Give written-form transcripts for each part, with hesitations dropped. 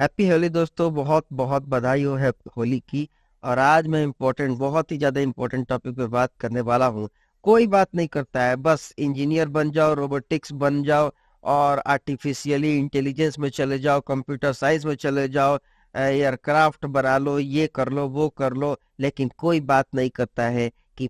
Happy Holi दोस्तों। बहुत बहुत बधाई हो है होली की। और आज मैं बहुत ही ज्यादा इम्पोर्टेंट टॉपिक पे बात करने वाला हूँ। कोई बात नहीं करता है, बस इंजीनियर बन जाओ, रोबोटिक्स बन जाओ और आर्टिफिशियली इंटेलिजेंस में चले जाओ, कंप्यूटर साइंस में चले जाओ, एयरक्राफ्ट बना लो, ये कर लो वो कर लो, लेकिन कोई बात नहीं करता है कि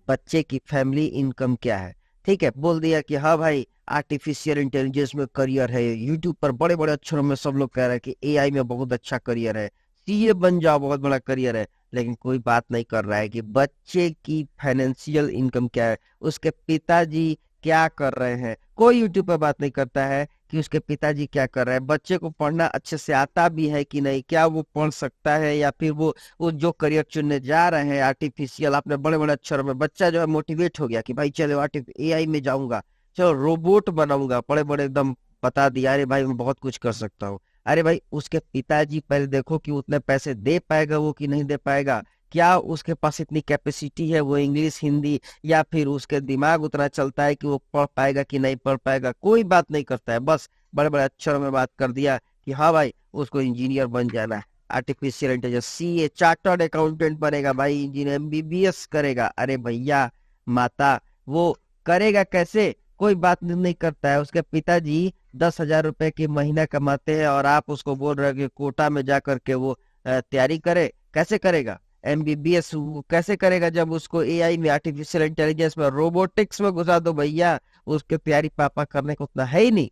बच्चे की फैमिली इनकम क्या है। ठीक है, बोल दिया कि हाँ भाई आर्टिफिशियल इंटेलिजेंस में करियर है, यूट्यूब पर बड़े बड़े अक्षरों में सब लोग कह रहे हैं कि एआई में बहुत अच्छा करियर है, सीए बन जाओ बहुत बड़ा करियर है। लेकिन कोई बात नहीं कर रहा है कि बच्चे की फाइनेंशियल इनकम क्या है, उसके पिताजी क्या कर रहे हैं। कोई यूट्यूब पर बात नहीं करता है कि उसके पिताजी क्या कर रहे हैं, बच्चे को पढ़ना अच्छे से आता भी है कि नहीं, क्या वो पढ़ सकता है, या फिर वो जो करियर चुनने जा रहे हैं आर्टिफिशियल, आपने बड़े बड़े अक्षरों में बच्चा जो है मोटिवेट हो गया कि भाई चलो एआई में जाऊंगा, चलो रोबोट बनाऊंगा, बड़े बड़े एकदम बता दिया, अरे भाई मैं बहुत कुछ कर सकता हूँ। अरे भाई उसके पिताजी पहले देखो कि उतने पैसे दे पाएगा वो कि नहीं दे पाएगा, क्या उसके पास इतनी कैपेसिटी है, वो इंग्लिश हिंदी, या फिर उसके दिमाग उतना चलता है कि वो पढ़ पाएगा कि नहीं पढ़ पाएगा। कोई बात नहीं करता है, बस बड़े बड़े अक्षरों में बात कर दिया कि हाँ भाई उसको इंजीनियर बन जाना है, artificial intelligence, CA, chartered accountant बनेगा भाई, इंजीनियर एमबीबीएस करेगा। अरे भैया माता, वो करेगा कैसे? कोई बात नहीं करता है। उसके पिताजी 10,000 रुपए की महीना कमाते हैं और आप उसको बोल रहे हो कि कोटा में जा करके वो तैयारी करे। कैसे करेगा एमबीबीएस? कैसे करेगा जब उसको एआई में, आर्टिफिशियल इंटेलिजेंस में, रोबोटिक्स में घुसा दो भैया, उसके तैयारी पापा करने को उतना है ही नहीं।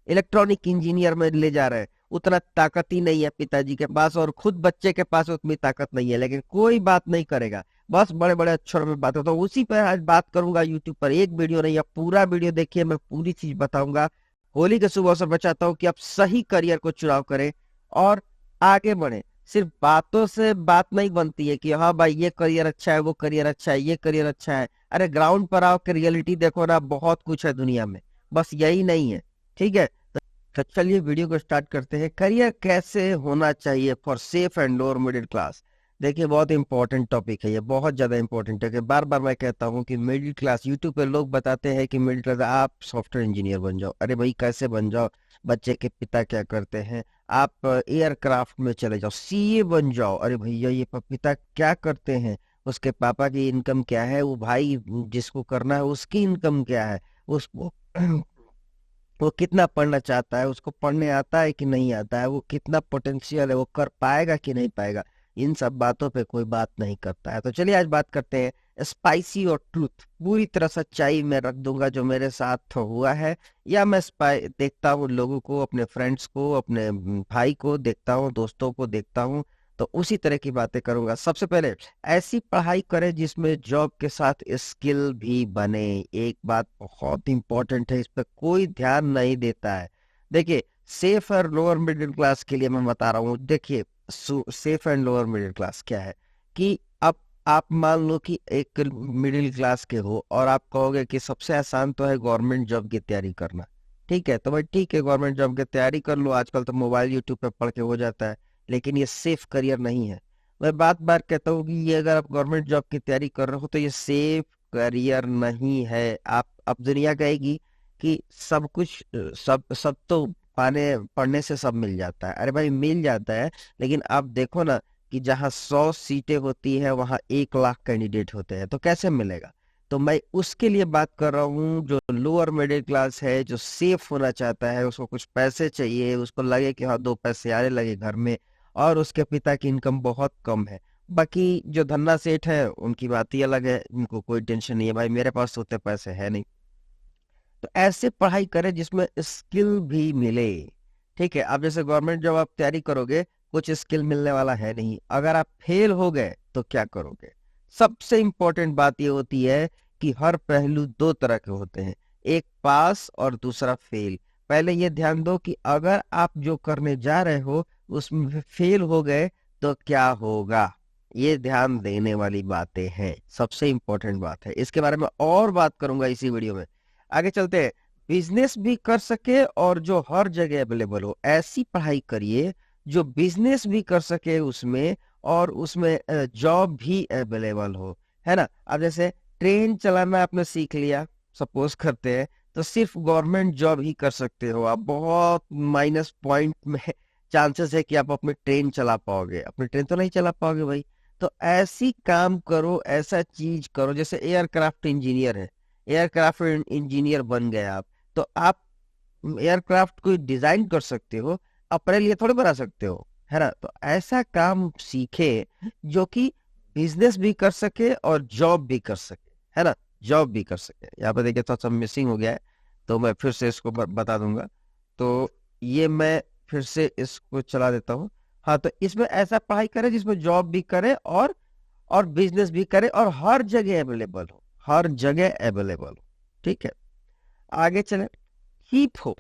इलेक्ट्रॉनिक इंजीनियर में ले जा रहे हैं, उतना ताकत ही नहीं है पिताजी के पास, और खुद बच्चे के पास उतनी ताकत नहीं है, लेकिन कोई बात नहीं करेगा। बस बड़े बड़े अक्षरों में बात होता है। उसी पर आज बात करूंगा यूट्यूब पर, एक वीडियो नहीं, अब पूरा वीडियो देखिए, मैं पूरी चीज बताऊंगा। होली के शुभ अवसर पर चाहता हूँ कि आप सही करियर को चुनाव करें और आगे बढ़े। सिर्फ बातों से बात नहीं बनती है कि हाँ भाई ये करियर अच्छा है, वो करियर अच्छा है, ये करियर अच्छा है। अरे ग्राउंड पर आओ के रियलिटी देखो ना, बहुत कुछ है दुनिया में, बस यही नहीं है। ठीक है, तो चलिए वीडियो को स्टार्ट करते हैं। करियर कैसे होना चाहिए for safe and lower middle class. देखिए बहुत इंपॉर्टेंट टॉपिक है ये, बहुत ज्यादा इंपॉर्टेंट है कि बार बार मैं कहता हूँ कि मिडिल क्लास, यूट्यूब पे लोग बताते हैं कि मिडिल क्लास आप सॉफ्टवेयर इंजीनियर बन जाओ। अरे भाई कैसे बन जाओ? बच्चे के पिता क्या करते हैं? आप एयरक्राफ्ट में चले जाओ, सीए बन जाओ। अरे भैया ये पिता क्या करते हैं? उसके पापा की इनकम क्या है? वो भाई जिसको करना है उसकी इनकम क्या है? उसको वो कितना पढ़ना चाहता है, उसको पढ़ने आता है कि नहीं आता है, वो कितना पोटेंशियल है, वो कर पाएगा कि नहीं पाएगा। इन सब बातों पे कोई बात नहीं करता है। तो चलिए आज बात करते हैं स्पाइसी और ट्रूथ। पूरी तरह सच्चाई में रख दूंगा जो मेरे साथ हुआ है, या मैं स्पाई देखता हूँ लोगों को, अपने फ्रेंड्स को, अपने भाई को देखता हूँ, दोस्तों को देखता हूँ, तो उसी तरह की बातें करूंगा। सबसे पहले ऐसी पढ़ाई करें जिसमें जॉब के साथ स्किल भी बने। एक बात बहुत इंपॉर्टेंट है, इस पर कोई ध्यान नहीं देता है। देखिए सेफ और लोअर मिडिल क्लास के लिए मैं बता रहा हूँ। देखिए safe and lower middle class क्या है कि अब आप मान लो कि एक मिडिल क्लास के हो और आप कहोगे कि सबसे आसान तो है गवर्नमेंट जॉब की तैयारी करना। ठीक है, तो भाई ठीक है, गवर्नमेंट जॉब की तैयारी कर लो, आजकल तो मोबाइल यूट्यूब पे पढ़ के हो जाता है। लेकिन ये सेफ करियर नहीं है। मैं बात बार कहता हूँ कि ये अगर आप गवर्नमेंट जॉब की तैयारी कर रहे हो तो ये सेफ करियर नहीं है। आप अब दुनिया कहेगी कि सब कुछ सब सब तो पाने पढ़ने से सब मिल जाता है। अरे भाई मिल जाता है, लेकिन आप देखो ना कि जहाँ 100 सीटें होती है वहाँ 1 लाख कैंडिडेट होते हैं, तो कैसे मिलेगा? तो मैं उसके लिए बात कर रहा हूँ जो लोअर मिडिल क्लास है, जो सेफ होना चाहता है, उसको कुछ पैसे चाहिए, उसको लगे कि हाँ 2 पैसे आने लगे घर में, और उसके पिता की इनकम बहुत कम है। बाकी जो धन्ना सेठ है उनकी बात ही अलग है, उनको कोई टेंशन नहीं है, भाई मेरे पास तो उतने पैसे है नहीं। तो ऐसे पढ़ाई करें जिसमें स्किल भी मिले। ठीक है, अब जैसे गवर्नमेंट जॉब आप तैयारी करोगे, कुछ स्किल मिलने वाला है नहीं, अगर आप फेल हो गए तो क्या करोगे? सबसे इंपॉर्टेंट बात ये होती है कि हर पहलू दो तरह के होते हैं, एक पास और दूसरा फेल। पहले ये ध्यान दो कि अगर आप जो करने जा रहे हो उसमें फेल हो गए तो क्या होगा। ये ध्यान देने वाली बातें हैं, सबसे इंपॉर्टेंट बात है। इसके बारे में और बात करूंगा इसी वीडियो में। आगे चलते हैं। बिजनेस भी कर सके और जो हर जगह अवेलेबल हो, ऐसी पढ़ाई करिए जो बिजनेस भी कर सके उसमें, और उसमें जॉब भी अवेलेबल हो। है ना? अब जैसे ट्रेन चलाना आपने सीख लिया, सपोज करते हैं, तो सिर्फ गवर्नमेंट जॉब ही कर सकते हो आप, बहुत माइनस पॉइंट में चांसेस है कि आप अपनी ट्रेन चला पाओगे, अपनी ट्रेन तो नहीं चला पाओगे भाई। तो ऐसी काम करो, ऐसा चीज करो, जैसे एयरक्राफ्ट इंजीनियर है, एयरक्राफ्ट इंजीनियर बन गए तो आप एयरक्राफ्ट को डिजाइन कर सकते हो, अपने लिए थोड़ी बना सकते हो, है ना। तो ऐसा काम सीखे जो कि बिजनेस भी कर सके और जॉब भी कर सके, है ना, जॉब भी कर सके। यहाँ पे देखिए थोड़ा सा मिसिंग हो गया है, तो मैं फिर से इसको बता दूंगा। तो ये मैं फिर से इसको चला देता हूँ। हाँ, तो इसमें ऐसा पढ़ाई करे जिसमें जॉब भी करे और बिजनेस भी करे और हर जगह अवेलेबल हो, हर जगह अवेलेबल हो। ठीक है, आगे चले। चीप हो,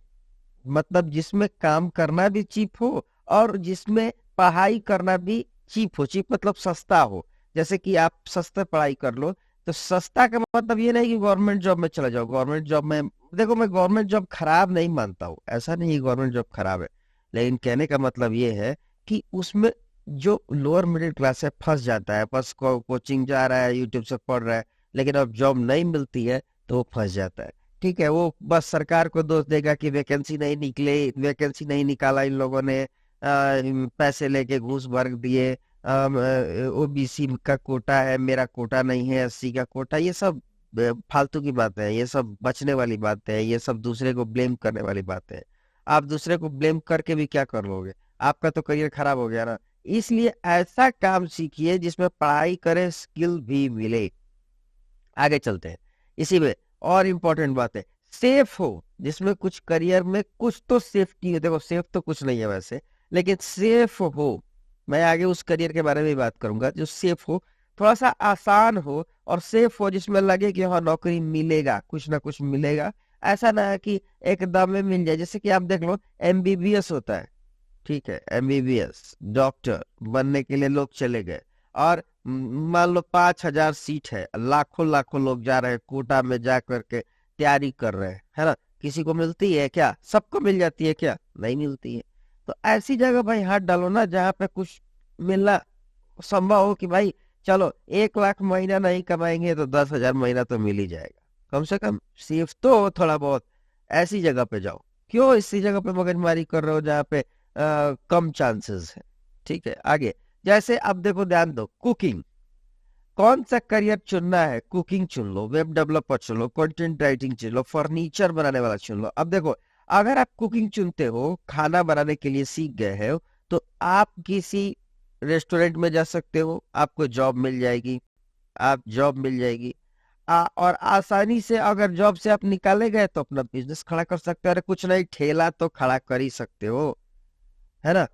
मतलब जिसमें काम करना भी चीप हो और जिसमें पढ़ाई करना भी चीप हो। चीप मतलब सस्ता हो, जैसे कि आप सस्ता पढ़ाई कर लो। तो सस्ता का मतलब ये नहीं कि गवर्नमेंट जॉब में चला जाओ। गवर्नमेंट जॉब में देखो, मैं गवर्नमेंट जॉब खराब नहीं मानता हूँ, ऐसा नहीं गवर्नमेंट जॉब खराब है, लेकिन कहने का मतलब ये है कि उसमें जो लोअर मिडिल क्लास है फंस जाता है, बस कोचिंग जा रहा है, यूट्यूब से पढ़ रहा है, लेकिन अब जॉब नहीं मिलती है तो वो फंस जाता है। ठीक है, वो बस सरकार को दोष देगा कि वैकेंसी नहीं निकले, वैकेंसी नहीं निकाला इन लोगों ने, पैसे लेके घूस भर दिए, ओबीसी का कोटा है, मेरा कोटा नहीं है, एससी का कोटा। ये सब फालतू की बातें हैं, ये सब बचने वाली बातें हैं, ये सब दूसरे को ब्लेम करने वाली बातें हैं। आप दूसरे को ब्लेम करके भी क्या कर लोगे, आपका तो करियर खराब हो गया ना। इसलिए ऐसा काम सीखिए जिसमें पढ़ाई करे, स्किल भी मिले। आगे चलते हैं, इसी में और इम्पोर्टेंट बात है, सेफ हो, जिसमें कुछ करियर में कुछ तो सेफ्टी हो। देखो सेफ तो कुछ नहीं है वैसे, लेकिन सेफ हो। मैं आगे उस करियर के बारे में भी बात करूंगा जो सेफ हो, थोड़ा सा आसान हो और सेफ हो, जिसमें लगे कि हाँ नौकरी मिलेगा, कुछ ना कुछ मिलेगा। ऐसा ना है कि एकदम में मिल जाए। जैसे कि आप देख लो, एमबीबीएस होता है, ठीक है, एमबीबीएस डॉक्टर बनने के लिए लोग चले गए, और मान लो 5,000 सीट है, लाखों लाखों लोग जा रहे हैं, कोटा में जा करके तैयारी कर रहे हैं, है ना। किसी को मिलती है क्या? सबको मिल जाती है क्या? नहीं मिलती है। तो ऐसी जगह भाई हाथ डालो ना जहाँ पे कुछ मिलना संभव हो, कि भाई चलो 1 लाख महीना नहीं कमाएंगे तो 10,000 महीना तो मिल ही जाएगा, कम से कम सेफ तो हो थोड़ा बहुत। ऐसी जगह पे जाओ, क्यों इसी जगह पे मगजमारी कर रहे हो जहाँ पे कम चांसेस है। ठीक है, आगे। जैसे अब देखो, ध्यान दो, कुकिंग, कौन सा करियर चुनना है, कुकिंग चुन लो, वेब डेवलपर चुन लो, कंटेंट राइटिंग चुन लो, फर्नीचर बनाने वाला चुन लो। अब देखो, अगर आप कुकिंग चुनते हो, खाना बनाने के लिए सीख गए हो, तो आप किसी रेस्टोरेंट में जा सकते हो, आपको जॉब मिल जाएगी, आप जॉब मिल जाएगी। और आसानी से अगर जॉब से आप निकाले गए तो अपना बिजनेस खड़ा कर सकते हो। अरे कुछ नहीं, ठेला तो खड़ा कर ही सकते हो, है ना।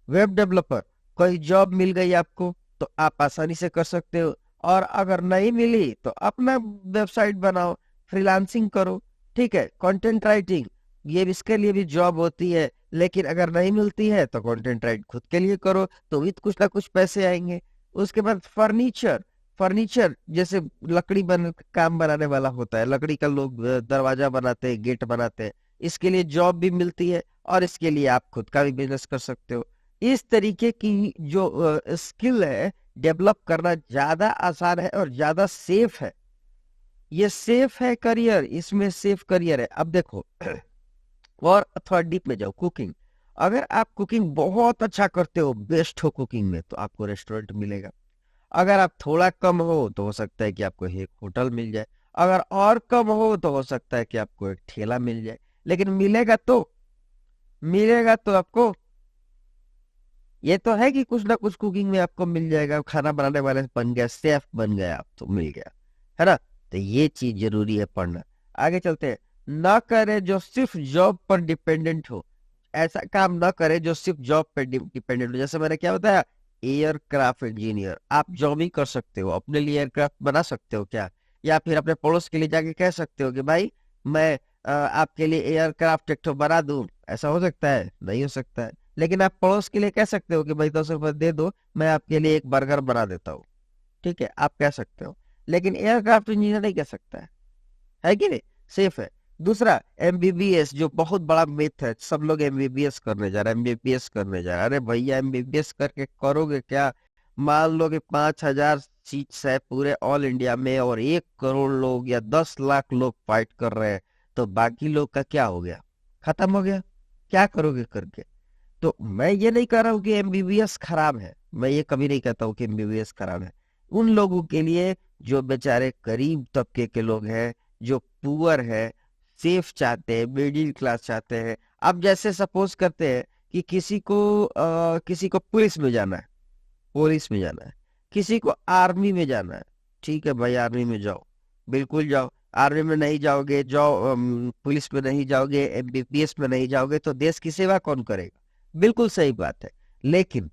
वेब डेवलपर, कोई जॉब मिल गई आपको तो आप आसानी से कर सकते हो, और अगर नहीं मिली तो अपना वेबसाइट बनाओ, फ्रीलांसिंग करो। ठीक है, कंटेंट राइटिंग, ये भी, इसके लिए भी जॉब होती है, लेकिन अगर नहीं मिलती है तो कंटेंट राइट खुद के लिए करो, तो भी कुछ ना कुछ पैसे आएंगे। उसके बाद फर्नीचर, फर्नीचर जैसे लकड़ी काम बनाने वाला होता है, लकड़ी का लोग दरवाजा बनाते हैं, गेट बनाते हैं, इसके लिए जॉब भी मिलती है, और इसके लिए आप खुद का भी बिजनेस कर सकते हो। इस तरीके की जो स्किल है, डेवलप करना ज्यादा आसान है और ज्यादा सेफ है। ये सेफ है करियर, इसमें सेफ करियर है। अब देखो और थोड़ा डीप में जाओ, कुकिंग, अगर आप कुकिंग बहुत अच्छा करते हो, बेस्ट हो कुकिंग में, तो आपको रेस्टोरेंट मिलेगा। अगर आप थोड़ा कम हो तो हो सकता है कि आपको एक होटल मिल जाए। अगर और कम हो तो हो सकता है कि आपको एक ठेला मिल जाए। लेकिन मिलेगा तो आपको, ये तो है कि कुछ ना कुछ कुकिंग में आपको मिल जाएगा, खाना बनाने वाले बन गया, शेफ बन गया आप, तो मिल गया, है ना। तो ये चीज जरूरी है पढ़ना। आगे चलते हैं, ना करे जो सिर्फ जॉब पर डिपेंडेंट हो। ऐसा काम ना करे जो सिर्फ जॉब पर डिपेंडेंट हो। जैसे मैंने क्या बताया, एयरक्राफ्ट इंजीनियर, आप जॉब ही कर सकते हो, अपने लिए एयरक्राफ्ट बना सकते हो क्या, या फिर अपने पड़ोस के लिए जाके कह सकते हो कि भाई मैं आपके लिए एयरक्राफ्ट एक ठो बना दूं। ऐसा हो सकता है? नहीं हो सकता है। लेकिन आप पड़ोस के लिए कह सकते हो कि भाई 10 रुपए दे दो, मैं आपके लिए एक बर्गर बना देता हूँ। ठीक है, आप कह सकते हो, लेकिन एयरक्राफ्ट इंजीनियर नहीं कह सकता है कि नहीं। सेफ है। दूसरा, एमबीबीएस, जो बहुत बड़ा मिथ है, सब लोग एमबीबीएस करने जा रहे हैं, एमबीबीएस करने जा रहे हैं। अरे भैया, एमबीबीएस करके करोगे क्या? मान लो कि 5,000 सीट्स है पूरे ऑल इंडिया में, और 1 करोड़ लोग या 10 लाख लोग फाइट कर रहे हैं, तो बाकी लोग का क्या हो गया? खत्म हो गया। क्या करोगे करके? तो मैं ये नहीं कह रहा हूँ कि एमबीबीएस खराब है, मैं ये कभी नहीं कहता हूँ कि एमबीबीएस खराब है। उन लोगों के लिए जो बेचारे गरीब तबके के लोग हैं, जो पुअर है, सेफ चाहते हैं, मिडिल क्लास चाहते हैं। अब जैसे सपोज करते हैं कि किसी को पुलिस में जाना है, पुलिस में जाना है, किसी को आर्मी में जाना है। ठीक है भाई, आर्मी में जाओ, बिल्कुल जाओ। आर्मी में नहीं जाओगे, जाओ पुलिस में नहीं जाओगे, एमबीबीएस में नहीं जाओगे, तो देश की सेवा कौन करेगा? बिल्कुल सही बात है। लेकिन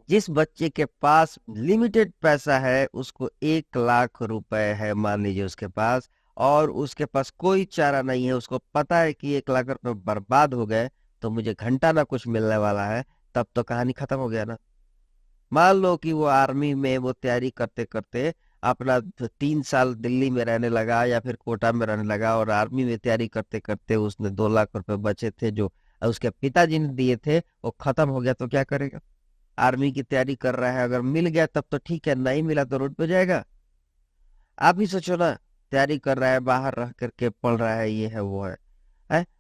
जिस बच्चे के पास लिमिटेड पैसा है, उसको 1 लाख रुपए है मान लीजिए उसके पास, और उसके पास कोई चारा नहीं है, उसको पता है कि 1 लाख रुपए बर्बाद हो गए तो मुझे घंटा ना कुछ मिलने वाला है, तब तो कहानी खत्म हो गया ना। मान लो कि वो आर्मी में वो तैयारी करते करते अपना 3 साल दिल्ली में रहने लगा या फिर कोटा में रहने लगा, और आर्मी में तैयारी करते करते उसने 2 लाख रुपए बचे थे जो उसके पिताजी ने दिए थे, वो खत्म हो गया, तो क्या करेगा? आर्मी की तैयारी कर रहा है, अगर मिल गया तब तो ठीक है, नहीं मिला तो रोड पे जाएगा। आप ही सोचो ना, तैयारी कर रहा है, बाहर रह करके पढ़ रहा है, ये है वो है।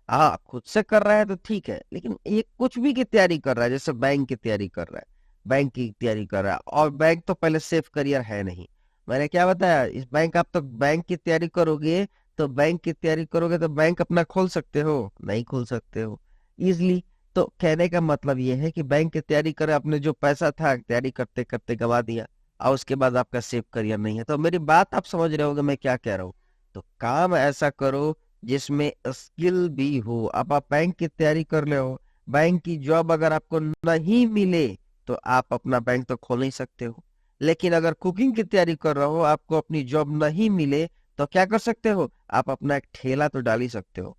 हाँ, खुद से कर रहा है तो ठीक है, लेकिन ये कुछ भी की तैयारी कर रहा है, जैसे बैंक की तैयारी कर रहा है, बैंक की तैयारी कर रहा है, और बैंक तो पहले सेफ करियर है नहीं। मैंने क्या बताया, इस बैंक आप तो बैंक की तैयारी करोगे, तो बैंक की तैयारी करोगे तो बैंक अपना खोल सकते हो? नहीं खोल सकते हो इजली। तो कहने का मतलब ये है कि बैंक की तैयारी करे, आपने जो पैसा था तैयारी करते करते गंवा दिया, और उसके बाद आपका सेफ करियर नहीं है। तो मेरी बात आप समझ रहे होगे मैं क्या कह रहा हूँ। तो काम ऐसा करो जिसमें स्किल भी हो। अब आप बैंक की तैयारी कर ले हो, बैंक की जॉब अगर आपको नहीं मिले तो आप अपना बैंक तो खोल नहीं सकते हो। लेकिन अगर कुकिंग की तैयारी कर रहे हो, आपको अपनी जॉब नहीं मिले, तो क्या कर सकते हो? आप अपना एक ठेला तो डाल ही सकते हो।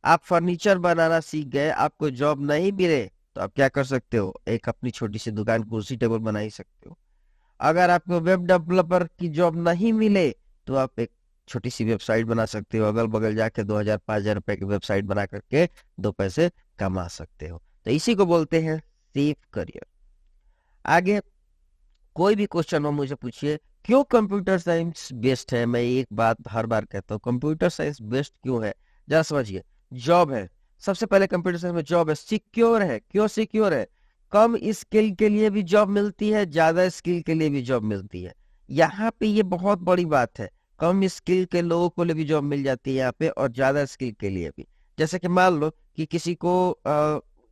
आप फर्नीचर बनाना सीख गए, आपको जॉब नहीं मिले, तो आप क्या कर सकते हो? एक अपनी छोटी सी दुकान, कुर्सी टेबल बना ही सकते हो। अगर आपको वेब डेवलपर की जॉब नहीं मिले, तो आप एक छोटी सी वेबसाइट बना सकते हो, अगल बगल जाके 2,000 5,000 रुपए की वेबसाइट बना करके 2 पैसे कमा सकते हो। तो इसी को बोलते हैं सेफ करियर। आगे कोई भी क्वेश्चन हो मुझे पूछिए, क्यों कंप्यूटर साइंस बेस्ट है? मैं एक बात हर बार कहता हूँ, कंप्यूटर साइंस बेस्ट क्यों है, जरा समझिए। जॉब है, सबसे पहले कंप्यूटर साइंस में जॉब है, सिक्योर है। क्यों सिक्योर है? कम स्किल के लिए भी जॉब मिलती है, ज्यादा स्किल के लिए भी जॉब मिलती है। यहाँ पे ये बहुत बड़ी बात है, कम स्किल के लोगों को लिए भी जॉब मिल जाती है यहाँ पे, और ज्यादा स्किल के लिए भी। जैसे कि मान लो कि किसी को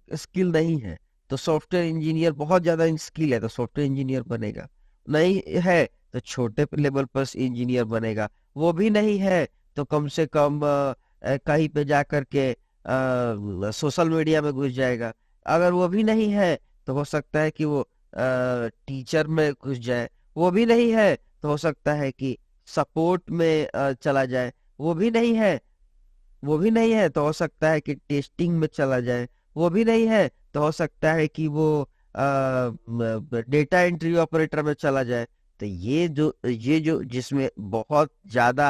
स्किल नहीं है, तो सॉफ्टवेयर इंजीनियर, बहुत ज्यादा स्किल है तो सॉफ्टवेयर इंजीनियर बनेगा, नहीं है तो छोटे लेवल पर इंजीनियर बनेगा, वो भी नहीं है तो कम से कम कहीं पे जा करके सोशल मीडिया में घुस जाएगा। अगर वो भी नहीं है तो हो सकता है कि वो टीचर में घुस जाए। वो भी नहीं है तो हो सकता है कि सपोर्ट में चला जाए। वो भी नहीं है, वो भी नहीं है तो हो सकता है कि टेस्टिंग में चला जाए। वो भी नहीं है तो हो सकता है कि वो डेटा एंट्री ऑपरेटर में चला जाए। तो ये जो जिसमें बहुत ज्यादा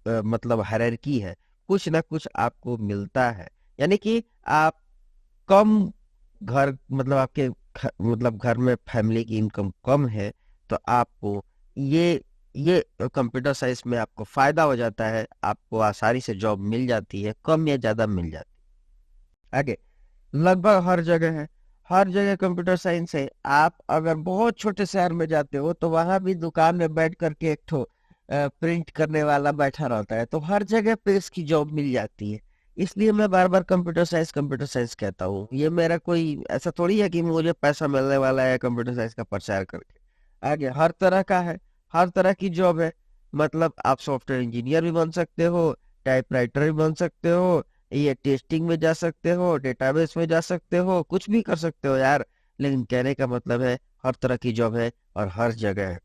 मतलब हायरार्की है, कुछ ना कुछ आपको मिलता है। यानी कि आप कम घर, मतलब मतलब घर में फैमिली की इनकम कम है, तो आपको ये ये कंप्यूटर साइंस में आपको फायदा हो जाता है, आपको आसानी से जॉब मिल जाती है, कम या ज्यादा मिल जाती है। आगे, लगभग हर जगह है, हर जगह कंप्यूटर साइंस है। आप अगर बहुत छोटे शहर में जाते हो तो वहां भी दुकान में बैठ करके एक ठो प्रिंट करने वाला बैठा रहता है, तो हर जगह पे इसकी जॉब मिल जाती है। इसलिए मैं बार बार कंप्यूटर साइंस कहता हूँ। ये मेरा कोई ऐसा थोड़ी है कि मुझे पैसा मिलने वाला है कंप्यूटर साइंस का प्रचार करके। आगे, हर तरह का है, हर तरह की जॉब है। मतलब आप सॉफ्टवेयर इंजीनियर भी बन सकते हो, टाइप राइटर भी बन सकते हो, ये टेस्टिंग में जा सकते हो, डेटाबेस में जा सकते हो, कुछ भी कर सकते हो यार। लेकिन कहने का मतलब है, हर तरह की जॉब है और हर जगह है।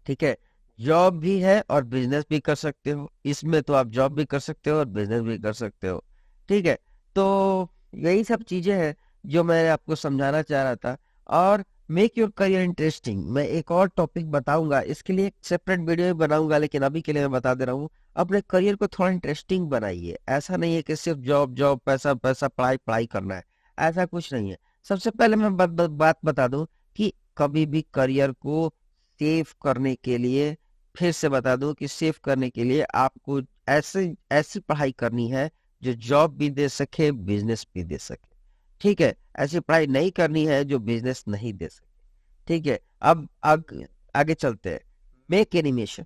ठीक है, जॉब भी है और बिजनेस भी कर सकते हो, इसमें तो आप जॉब भी कर सकते हो और बिजनेस भी कर सकते हो। ठीक है, तो यही सब चीजें हैं जो मैं आपको समझाना चाह रहा था। और मेक योर करियर इंटरेस्टिंग, मैं एक और टॉपिक बताऊंगा, इसके लिए एक सेपरेट वीडियो भी बनाऊंगा, लेकिन अभी के लिए मैं बता दे रहा हूँ, अपने करियर को थोड़ा इंटरेस्टिंग बनाइए। ऐसा नहीं है कि सिर्फ जॉब जॉब, पैसा पैसा, पढ़ाई पढ़ाई करना है, ऐसा कुछ नहीं है। सबसे पहले मैं बात बता दूं कि कभी भी करियर को सेव करने के लिए, फिर से बता दूं कि सेव करने के लिए आपको ऐसे ऐसी पढ़ाई करनी है जो जॉब भी दे सके, बिजनेस भी दे सके। ठीक है, ऐसी पढ़ाई नहीं करनी है जो बिजनेस नहीं दे सके। ठीक है, अब आगे चलते हैं। मेक एनिमेशन,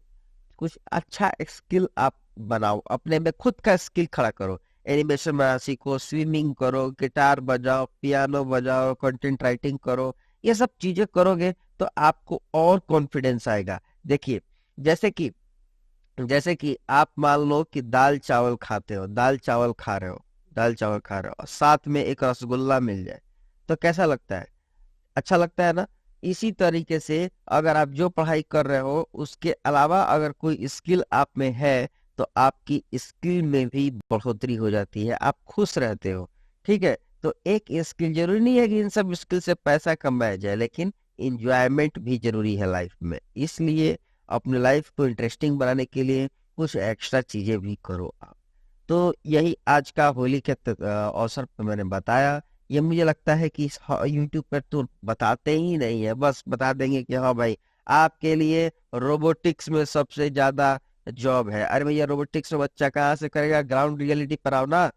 कुछ अच्छा एक स्किल आप बनाओ, अपने में खुद का स्किल खड़ा करो। एनिमेशन बनाना सीखो, स्विमिंग करो, गिटार बजाओ, पियानो बजाओ, कंटेंट राइटिंग करो। ये सब चीजें करोगे तो आपको और कॉन्फिडेंस आएगा। देखिए, जैसे कि जैसे कि आप मान लो कि दाल चावल खाते हो, दाल चावल खा रहे हो, दाल चावल खा रहे हो और साथ में एक रसगुल्ला मिल जाए, तो कैसा लगता है? अच्छा लगता है ना? इसी तरीके से अगर आप जो पढ़ाई कर रहे हो उसके अलावा अगर कोई स्किल आप में है तो आपकी स्किल में भी बढ़ोतरी हो जाती है, आप खुश रहते हो। ठीक है, तो एक स्किल जरूरी नहीं है कि इन सब स्किल से पैसा कमाया जाए, लेकिन इंजॉयमेंट भी जरूरी है लाइफ में। इसलिए अपने लाइफ को इंटरेस्टिंग बनाने के लिए कुछ एक्स्ट्रा चीजें भी करो आप। तो यही आज का होली के अवसर पर मैंने बताया। ये मुझे लगता है कि यूट्यूब पर तो बताते ही नहीं है, बस बता देंगे कि हाँ भाई आपके लिए रोबोटिक्स में सबसे ज्यादा जॉब है। अरे भैया, रोबोटिक्स में बच्चा कहाँ से करेगा? ग्राउंड रियलिटी पर आओ ना,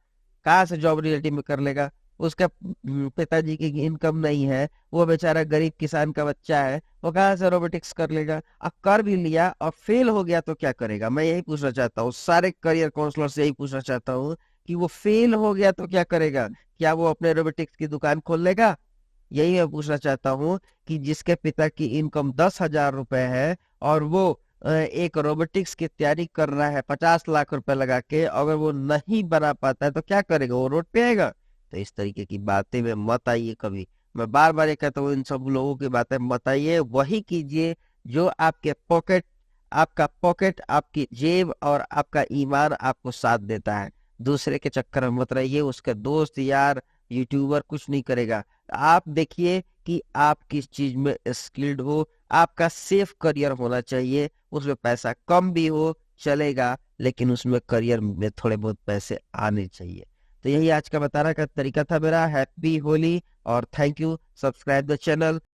कहाँ से जॉब रियलिटी में कर लेगा? उसका पिताजी की इनकम नहीं है, वो बेचारा गरीब किसान का बच्चा है, वो कहाँ से रोबोटिक्स कर लेगा? अब कर भी लिया और फेल हो गया तो क्या करेगा? मैं यही पूछना चाहता हूँ, सारे करियर काउंसलर से यही पूछना चाहता हूँ कि वो फेल हो गया तो क्या करेगा? क्या वो अपने रोबोटिक्स की दुकान खोल लेगा? यही मैं पूछना चाहता हूँ कि जिसके पिता की इनकम 10,000 रुपए है और वो एक रोबोटिक्स की तैयारी कर रहा है 50 लाख रुपए लगा के, अगर वो नहीं बना पाता है तो क्या करेगा? वो रोड पे आएगा? तो इस तरीके की बातें में मत आइए कभी। मैं बार बार ये कहता हूँ, इन सब लोगों की बातें मत आइए, वही कीजिए जो आपके पॉकेट, आपका पॉकेट, आपकी जेब और आपका ईमान आपको साथ देता है। दूसरे के चक्कर में मत रहिए, उसके दोस्त यार यूट्यूबर कुछ नहीं करेगा। आप देखिए कि आप किस चीज में स्किल्ड हो, आपका सेफ करियर होना चाहिए, उसमें पैसा कम भी हो चलेगा, लेकिन उसमें करियर में थोड़े बहुत पैसे आने चाहिए। तो यही आज का बताने का तरीका था मेरा। हैप्पी होली और thank you. Subscribe the channel.